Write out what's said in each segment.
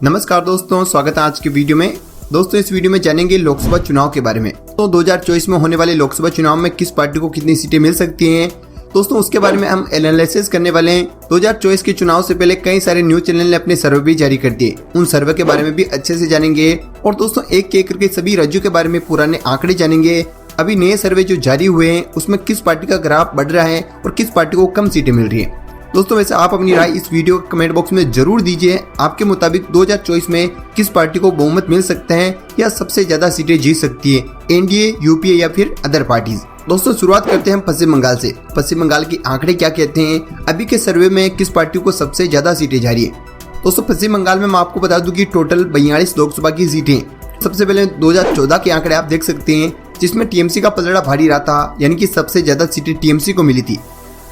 नमस्कार दोस्तों, स्वागत है आज की वीडियो में। दोस्तों इस वीडियो में जानेंगे लोकसभा चुनाव के बारे में। तो 2024 में होने वाले लोकसभा चुनाव में किस पार्टी को कितनी सीटें मिल सकती हैं दोस्तों, उसके बारे में हम एनालिसिस करने वाले हैं। 2024 के चुनाव से पहले कई सारे न्यूज चैनल ने अपने सर्वे भी जारी कर दिए, उन सर्वे के बारे में भी अच्छे से जानेंगे। और दोस्तों एक एक करके सभी राज्यों के बारे में पुराने आंकड़े जानेंगे। अभी नए सर्वे जो जारी हुए हैं उसमें किस पार्टी का ग्राफ बढ़ रहा है और किस पार्टी को कम सीटें मिल रही है। दोस्तों वैसे आप अपनी राय इस वीडियो के कमेंट बॉक्स में जरूर दीजिए। आपके मुताबिक 2024 में किस पार्टी को बहुमत मिल सकता है या सबसे ज्यादा सीटें जीत सकती है, एनडीए, यूपीए या फिर अदर पार्टीज। दोस्तों शुरुआत करते हैं हम पश्चिम बंगाल से। पश्चिम बंगाल के आंकड़े क्या कहते हैं, अभी के सर्वे में किस पार्टी को सबसे ज्यादा सीटें जा रही है। दोस्तों पश्चिम बंगाल में मैं आपको बता दूं कि टोटल 42 लोकसभा की सीटें। सबसे पहले 2014 के आंकड़े आप देख सकते हैं, जिसमें टीएमसी का पलड़ा भारी रहा था, यानी कि सबसे ज्यादा सीटें टीएमसी को मिली थी।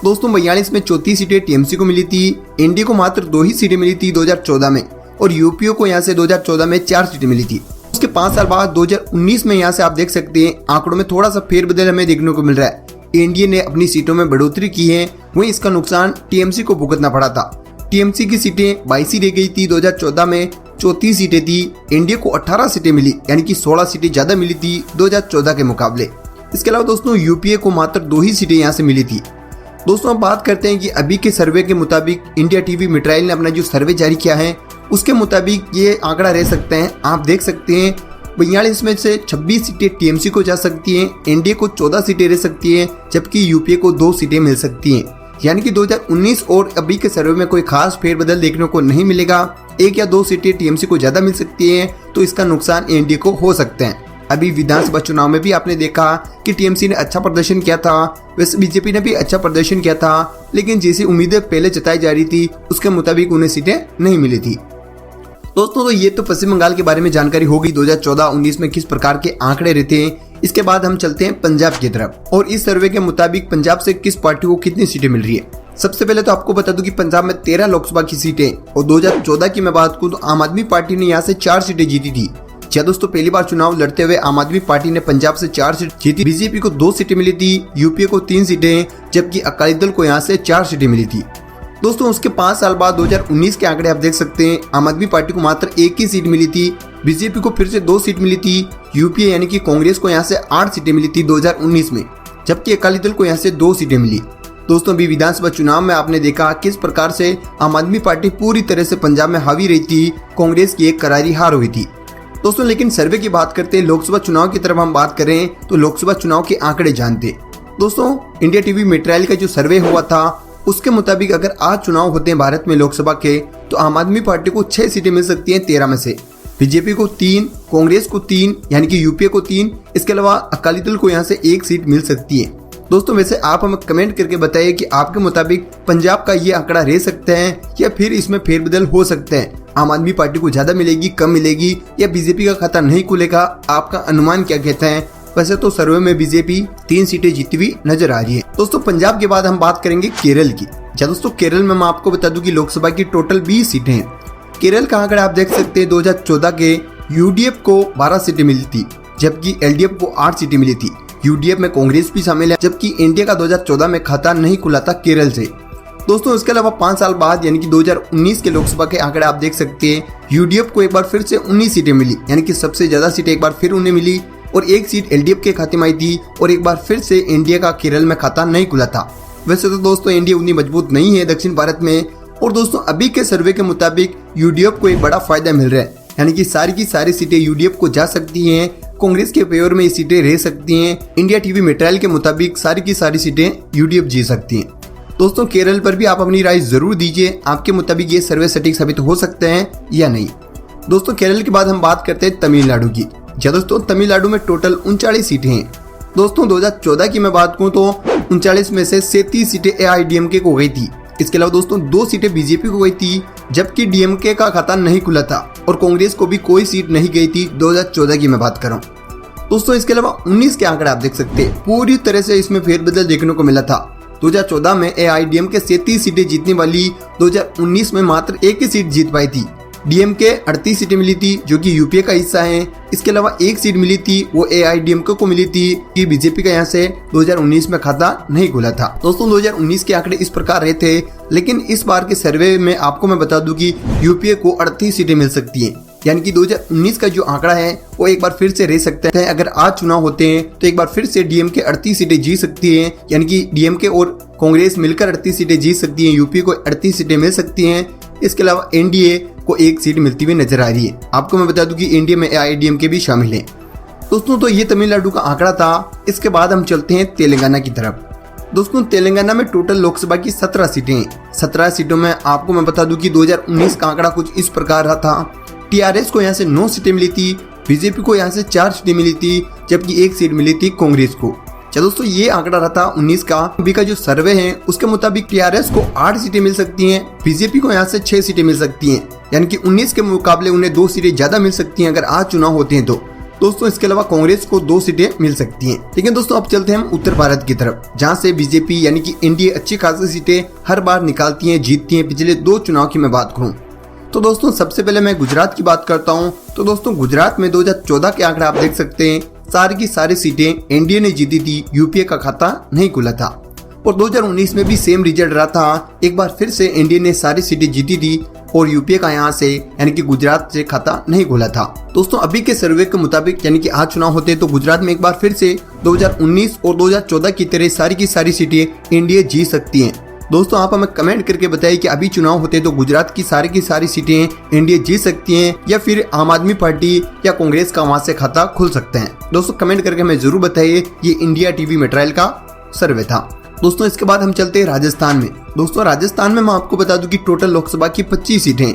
दोस्तों 42 में 34 सीटें टीएमसी को मिली थी। एनडीए को मात्र 2 ही सीटें मिली थी 2014 में, और यूपीए को यहाँ से 2014 में 4 सीटें मिली थी। उसके 5 साल बाद 2019 में यहाँ से आप देख सकते हैं आंकड़ों में थोड़ा सा फेरबदल हमें देखने को मिल रहा है। एनडीए ने अपनी सीटों में बढ़ोतरी की है, वहीं इसका नुकसान टीएमसी को भुगतना पड़ा था। टीएमसी की सीटें 22 रह गई थी 2014 में, 34 सीटें थी। एनडीए को 18 सीटें मिली, यानी कि 16 सीटें ज्यादा मिली थी 2014 के मुकाबले। इसके अलावा दोस्तों यूपीए को मात्र 2 ही सीटें यहाँ से मिली थी। दोस्तों अब बात करते हैं कि अभी के सर्वे के मुताबिक इंडिया टीवी मिट्राइल ने अपना जो सर्वे जारी किया है उसके मुताबिक ये आंकड़ा रह सकते हैं। आप देख सकते हैं 42 में से 26 सीटें टीएमसी को जा सकती हैं, एनडीए को 14 सीटें रह सकती हैं, जबकि यूपीए को 2 सीटें मिल सकती हैं। यानी कि 2019 और अभी के सर्वे में कोई खास फेरबदल देखने को नहीं मिलेगा। 1 या 2 सीटें टीएमसी को ज्यादा मिल सकती हैं, तो इसका नुकसान एनडीए को हो सकते हैं। अभी विधानसभा चुनाव में भी आपने देखा कि टीएमसी ने अच्छा प्रदर्शन किया था, वैसे बीजेपी ने भी अच्छा प्रदर्शन किया था, लेकिन जैसी उम्मीदें पहले जताई जा रही थी उसके मुताबिक उन्हें सीटें नहीं मिली थी। दोस्तों तो ये तो पश्चिम बंगाल के बारे में जानकारी होगी 2014-19 में किस प्रकार के आंकड़े रहते हैं। इसके बाद हम चलते हैं पंजाब की तरफ, और इस सर्वे के मुताबिक पंजाब से किस पार्टी को कितनी सीटें मिल रही है। सबसे पहले तो आपको बता दूं कि पंजाब में 13 लोकसभा की सीटें, और 2014 की मैं बात करूं तो आम आदमी पार्टी ने यहाँ से 4 सीटें जीती थी। दोस्तों पहली बार चुनाव लड़ते हुए आम आदमी पार्टी ने पंजाब से 4 सीट जीती। बीजेपी को 2 सीटें मिली थी, यूपीए को 3 सीटें, जबकि अकाली दल को यहाँ से 4 सीटें मिली थी। दोस्तों उसके 5 साल बाद 2019 के आंकड़े आप देख सकते हैं, आम आदमी पार्टी को मात्र 1 ही सीट मिली थी, बीजेपी को फिर से 2 सीट मिली थी, यूपीए यानी कि कांग्रेस को यहाँ से 8 सीटें मिली थी 2019 में, जबकि अकाली दल को यहाँ से 2 सीटें मिली। दोस्तों अभी विधानसभा चुनाव में आपने देखा किस प्रकार से आम आदमी पार्टी पूरी तरह से पंजाब में हावी रही थी, कांग्रेस की एक करारी हार हुई थी। दोस्तों लेकिन सर्वे की बात करते हैं, लोकसभा चुनाव की तरफ हम बात करें तो लोकसभा चुनाव के आंकड़े जानते। दोस्तों इंडिया टीवी मिट्राइल का जो सर्वे हुआ था उसके मुताबिक अगर आज चुनाव होते हैं भारत में लोकसभा के, तो आम आदमी पार्टी को 6 सीटें मिल सकती हैं 13 में से, बीजेपी को 3, कांग्रेस को 3, यानी कि यूपीए को 3, इसके अलावा अकाली दल को यहाँ से 1 सीट मिल सकती है। दोस्तों वैसे आप हमें कमेंट करके बताइए कि आपके मुताबिक पंजाब का ये आंकड़ा रह सकता है या फिर इसमें फेरबदल हो सकते हैं। आम आदमी पार्टी को ज्यादा मिलेगी, कम मिलेगी, या बीजेपी का खाता नहीं खुलेगा, आपका अनुमान क्या कहता है। वैसे तो सर्वे में बीजेपी 3 सीटें जीती हुई नजर आ रही है। दोस्तों पंजाब के बाद हम बात करेंगे केरल की। दोस्तों केरल में मैं आपको बता दूं कि लोकसभा की टोटल 20 सीटें हैं। केरल का आंकड़ा आप देख सकते हैं, 2014 के यूडीएफ को 12 सीटें मिली थी, जबकि एलडीएफ को 8 सीटें मिली थी। यूडीएफ में कांग्रेस भी शामिल है, जबकि एनडीए का 2014 में खाता नहीं खुला था केरल से। दोस्तों इसके अलावा 5 साल बाद यानी कि 2019 के लोकसभा के आंकड़े आप देख सकते हैं, यूडीएफ को एक बार फिर से 19 सीटें मिली, यानी कि सबसे ज्यादा सीटें एक बार फिर उन्हें मिली, और 1 सीट एलडीएफ के खाते में आई थी, और एक बार फिर से एनडीए का केरल में खाता नहीं खुला था। वैसे तो दोस्तों एनडीए उतनी मजबूत नहीं है दक्षिण भारत में, और दोस्तों अभी के सर्वे के मुताबिक यूडीएफ को एक बड़ा फायदा मिल रहा है, यानी कि सारी की सारी सीटें यूडीएफ को जा सकती हैं, कांग्रेस के फेवर में ये सीटें रह सकती हैं। इंडिया टीवी मिट्राइल के मुताबिक सारी की सारी सीटें यूडीएफ जीत सकती हैं। दोस्तों केरल पर भी आप अपनी राय जरूर दीजिए, आपके मुताबिक ये सर्वे सटीक साबित हो सकते हैं या नहीं। दोस्तों केरल के बाद हम बात करते हैं तमिलनाडु की। दोस्तों तमिलनाडु में टोटल 39 सीटें हैं। दोस्तों 2014 की मैं बात करूं तो 39 में से 37 सीटें एआईडीएमके को गई थी। इसके अलावा दोस्तों 2 सीटें बीजेपी को गई थी, जबकि डीएमके का खाता नहीं खुला था, और कांग्रेस को भी कोई सीट नहीं गई थी 2014 की मैं बात कर रहा हूँ। दोस्तों इसके अलावा 19 के आंकड़े आप देख सकते हैं, पूरी तरह से इसमें फेरबदल देखने को मिला था। 2014 में एआईडीएमके 37 सीटें जीतने वाली 2019 में मात्र 1 ही सीट जीत पाई थी। डीएमके 38 सीटें मिली थी जो कि यूपीए का हिस्सा है। इसके अलावा एक सीट मिली थी वो एआईडीएमके को मिली थी कि बीजेपी का यहाँ से 2019 में खाता नहीं खुला था। दोस्तों 2019 के आंकड़े इस प्रकार रहे थे, लेकिन इस बार के सर्वे में आपको मैं बता दूं कि यूपीए को 38 सीटें मिल सकती हैं, यानी कि 2019 का जो आंकड़ा है वो एक बार फिर से रह सकता है। अगर आज चुनाव होते हैं तो एक बार फिर से डीएमके 38 सीटें जीत सकती है, यानी कि डीएमके और कांग्रेस मिलकर 38 सीटें जीत सकती हैं, यूपीए को 38 सीटें मिल सकती हैं। इसके अलावा एनडीए को एक सीट मिलती हुई नजर आ रही है। आपको मैं बता दूं कि एनडीए में एआईडीएमके भी शामिल है। दोस्तों तो ये तमिलनाडु का आंकड़ा था। इसके बाद हम चलते हैं तेलंगाना की तरफ। दोस्तों तेलंगाना में टोटल लोकसभा की 17 सीटें हैं। 17 सीटों में आपको मैं बता दूं कि 2019 का आंकड़ा कुछ इस प्रकार रहा था। टीआरएस को यहाँ से 9 सीटें मिली थी, बीजेपी को यहाँ से 4 सीटें मिली थी, जबकि एक सीट मिली थी कांग्रेस को। चलो दोस्तों ये आंकड़ा रहा था 19 का। अभी का जो सर्वे है उसके मुताबिक टीआरएस को 8 सीटें मिल सकती हैं, बीजेपी को यहाँ से 6 सीटें मिल सकती हैं, यानी कि 19 के मुकाबले उन्हें 2 सीटें ज्यादा मिल सकती हैं अगर आज चुनाव होते हैं तो। दोस्तों इसके अलावा कांग्रेस को 2 सीटें मिल सकती हैं। ठीक है दोस्तों, अब चलते हैं हम उत्तर भारत की तरफ, जहाँ से बीजेपी यानी कि एनडीए अच्छी खासी सीटें हर बार निकालती है, जीतती है। पिछले 2 चुनाव की मैं बात करूँ तो दोस्तों सबसे पहले मैं गुजरात की बात करता हूँ। तो दोस्तों गुजरात में 2014 के आंकड़े आप देख सकते हैं। सारी की सारी सीटें एनडीए ने जीती थी, यूपीए का खाता नहीं खुला था। और 2019 में भी सेम रिजल्ट रहा था। एक बार फिर से एनडीए ने सारी सीटें जीती थी और यूपीए का यहाँ से यानी कि गुजरात से खाता नहीं खुला था। दोस्तों अभी के सर्वे के मुताबिक यानी कि आज चुनाव होते हैं तो गुजरात में एक बार फिर से 2019 और 2014 की तरह सारी की सारी सीटें एनडीए जीत सकती हैं। दोस्तों आप हमें कमेंट करके बताइए कि अभी चुनाव होते हैं तो गुजरात की सारी सीटें एनडीए जीत सकती हैं या फिर आम आदमी पार्टी या कांग्रेस का वहां से खाता खुल सकते हैं। दोस्तों कमेंट करके हमें जरूर बताइए। ये इंडिया टीवी मटेरियल का सर्वे था। दोस्तों इसके बाद हम चलते हैं राजस्थान में। दोस्तों राजस्थान में मैं आपको बता दूं कि टोटल लोकसभा की 25 सीटें।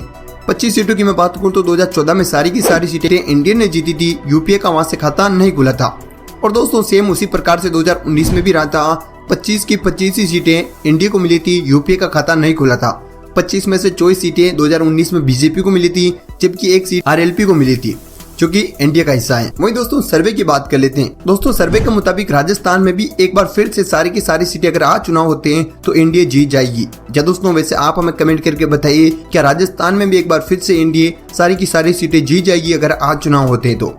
25 सीटों की मैं बात करूं तो 2014 में सारी की सारी सीटें एनडीए ने जीती थी, यूपीए का वहां से खाता नहीं खुला था। और दोस्तों सेम उसी प्रकार से 2019 में भी रहा था। 25 की 25 ही सीटें एनडीए को मिली थी, यूपीए का खाता नहीं खुला था। 25 में से 24 सीटें 2019 में बीजेपी को मिली थी, जबकि एक सीट आरएलपी को मिली थी जो कि एनडीए का हिस्सा है। वहीं दोस्तों सर्वे की बात कर लेते हैं। दोस्तों सर्वे के मुताबिक राजस्थान में भी एक बार फिर से सारी की सारी सीटें अगर आज चुनाव होते हैं तो एनडीए जीत जाएगी। या दोस्तों वैसे आप हमें कमेंट करके बताइए क्या राजस्थान में भी एक बार फिर से एनडीए सारी की सारी सीटें जीत जाएगी अगर आज चुनाव होते हैं तो।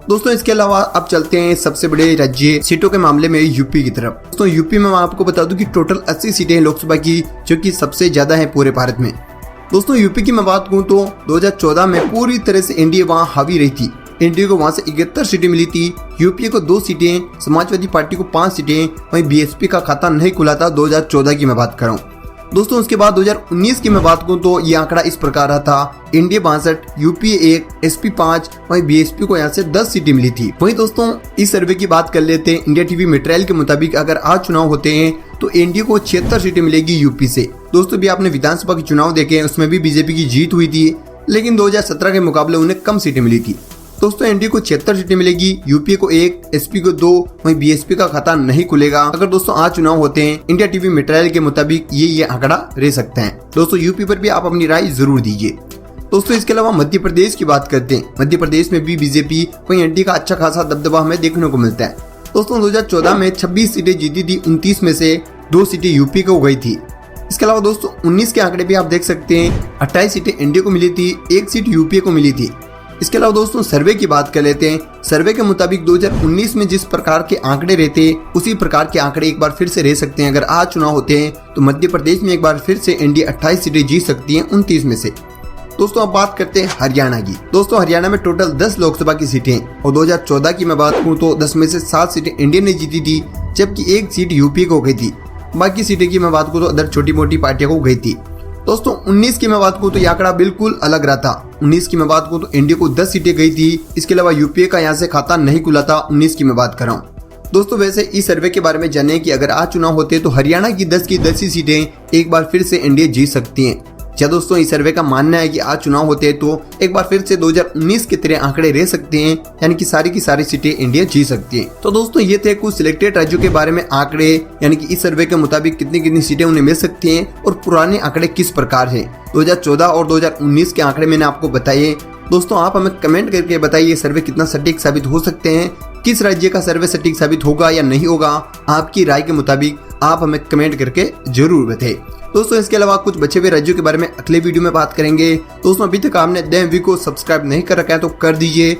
दोस्तों इसके अलावा अब चलते हैं सबसे बड़े राज्य सीटों के मामले में यूपी की तरफ। दोस्तों यूपी में मैं आपको बता दूं कि टोटल 80 सीटें हैं लोकसभा की, जो कि सबसे ज्यादा है पूरे भारत में। दोस्तों यूपी की मैं बात करूं तो 2014 में पूरी तरह से एनडीए वहां हावी रही थी। एनडीए को वहां से 71 सीटें मिली थी, यूपीए को 2 सीटें, समाजवादी पार्टी को 5 सीटें, वहीं बीएसपी का खाता नहीं खुला था। 2014 की मैं बात कर रहा हूँ। दोस्तों उसके बाद 2019 की मैं बात करूं तो ये आंकड़ा इस प्रकार रहा था। एनडीए 62, यूपीए 1, एसपी 5, वहीं बीएसपी को यहाँ से 10 सीटें मिली थी। वहीं दोस्तों इस सर्वे की बात कर लेते हैं। इंडिया टीवी मटेरियल के मुताबिक अगर आज चुनाव होते हैं तो एनडीए को 76 सीटें मिलेगी यूपी से। दोस्तों भी आपने विधानसभा के चुनाव देखे, उसमें भी बीजेपी की जीत हुई थी, लेकिन 2017 के मुकाबले उन्हें कम सीटें मिली थी। दोस्तों एनडीए को 76 सीटें मिलेगी, यूपीए को 1, एसपी को 2, वहीं बीएसपी का खाता नहीं खुलेगा। अगर दोस्तों आज चुनाव होते हैं इंडिया टीवी मटेरियल के मुताबिक ये आंकड़ा रह सकते हैं। दोस्तों यूपी पर भी आप अपनी राय जरूर दीजिए। दोस्तों इसके अलावा मध्य प्रदेश की बात करते हैं। मध्य प्रदेश में भी बीजेपी वहीं एनडीए का अच्छा खासा दबदबा हमें देखने को मिलता है। दोस्तों 2014 में 26 सीटें जीती थी, 29 में से 2 सीटें यूपी को गई थी। इसके अलावा दोस्तों 19 के आंकड़े भी आप देख सकते हैं। 28 सीटें एनडीए को मिली थी, 1 सीट यूपीए को मिली थी। इसके अलावा दोस्तों सर्वे की बात कर लेते हैं। सर्वे के मुताबिक 2019 में जिस प्रकार के आंकड़े रहते उसी प्रकार के आंकड़े एक बार फिर से रह सकते हैं। अगर आज चुनाव होते हैं तो मध्य प्रदेश में एक बार फिर से एनडीए 28 सीटें जीत सकती है 29 में से। दोस्तों अब बात करते हैं हरियाणा की। दोस्तों हरियाणा में टोटल 10 लोकसभा की सीटें और 2014 की मैं बात करूं तो 10 में से 7 सीटें एनडीए ने जीती थी, जबकि 1 सीट यूपी को गई थी। बाकी सीटें की मैं बात करूं तो अदर छोटी मोटी पार्टियों को गई थी। दोस्तों 19 की मैं बात करूं तो यह आंकड़ा बिल्कुल अलग रहा था। 19 की मैं बात करूं तो एनडीए को 10 सीटें गई थी। इसके अलावा यूपीए का यहाँ से खाता नहीं खुला था। 19 की मैं बात कर रहा हूँ। दोस्तों वैसे इस सर्वे के बारे में जाने कि अगर आज चुनाव होते तो हरियाणा की 10 की 10 ही सीटें एक बार फिर से एनडीए जीत सकती हैं। क्या दोस्तों इस सर्वे का मानना है कि आज चुनाव होते हैं तो एक बार फिर से 2019 की तरह आंकड़े रह सकते हैं, यानी कि सारी की सारी सीटें इंडिया जीत सकती है। तो दोस्तों ये थे कुछ सिलेक्टेड राज्यों के बारे में आंकड़े, यानी कि इस सर्वे के मुताबिक कितनी कितनी सीटें उन्हें मिल सकती हैं और पुराने आंकड़े किस प्रकार है। 2014 और 2019 के आंकड़े मैंने आपको बताए। दोस्तों आप हमें कमेंट करके बताइए ये सर्वे कितना सटीक साबित हो सकते हैं, किस राज्य का सर्वे सटीक साबित होगा या नहीं होगा। आपकी राय के मुताबिक आप हमें कमेंट करके जरूर बताएं। दोस्तों इसके अलावा कुछ बचे हुए राज्यों के बारे में अगले वीडियो में बात करेंगे। दोस्तों अभी तक आपने DMV को सब्सक्राइब नहीं कर रखा है तो कर दीजिए